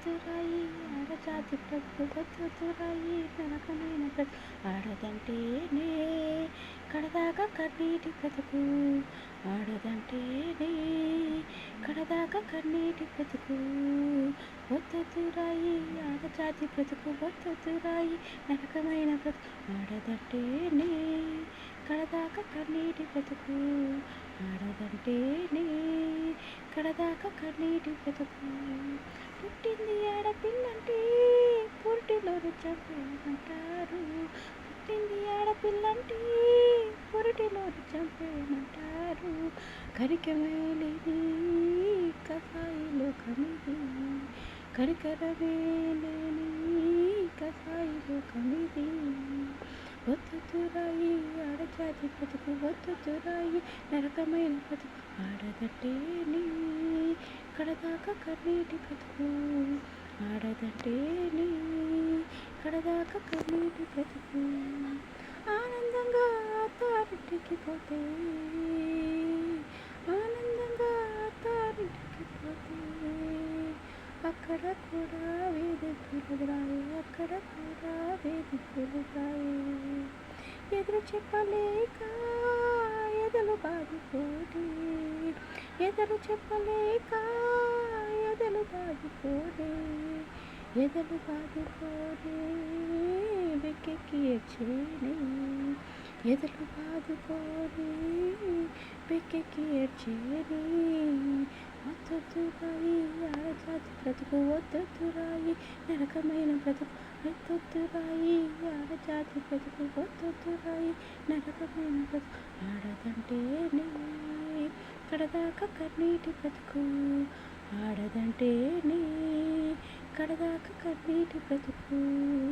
వద్దుతురాయి ఆడజాతి బ్రతుకు వద్దుతురాయి నరకమైన బ్రతుకు ఆడదంటేనే కడదాకా కన్నీటి బ్రతుకు ఆడదంటేనే కడదాకా కన్నీటి బ్రతుకు వద్దుతురాయి ఆడజాతి బ్రతుకు వద్దుతురాయి నరకమైన బ్రతుకు ఆడదంటేనే కడదాకా కన్నీటి బ్రతుకు ఆడదంటేనే కడదాకా కన్నీటి బ్రతుకు పుట్టింది ఆడపిల్లంటే పురిటిలోను చంపేయమంటారు పుట్టింది ఆడపిల్లంటే పురిటిలోను చంపేయమంటారు కరికమే లేని కసాయి లోకమిది కరికరమే లేని కసాయి లోకమిది వద్దుతురాయి ఆడజాతి బ్రతుకు వద్దుతురాయి నరకమైన బ్రతుకు ఆడదంటేనే కడదాకా కన్నీటి బ్రతుకు ఆడదంటేనే కడదాకా కన్నీటి బ్రతుకు ఆనందంగా తారింటికి పోతే ఆనందంగా తారింటికి పోతే అక్కడ కూడా వేదికలు రాయి అక్కడ కూడా వేదికలు రాయి ఎదురు చెప్పలేక ఎదలు బాదుకోటి ఎదురు చెప్పలేక ఎదలు బాదుకోని ఎదలు బాదుకోని వెక్కెక్కి ఏడ్చేని ఎదలు బాదుకోని వెక్కెక్కి ఏడ్చేని వద్దుతురాయి ఆడజాతి బ్రతుకు వద్దుతురాయి నరకమైన బ్రతుకు వద్దుతురాయి ఆడజాతి బ్రతుకు వద్దుతురాయి నరకమైన బ్రతుకు ఆడదంటేనే కడదాకా కన్నీటి బ్రతుకు ఆడదంటేనే కడదాకా కన్నీటి బ్రతుకు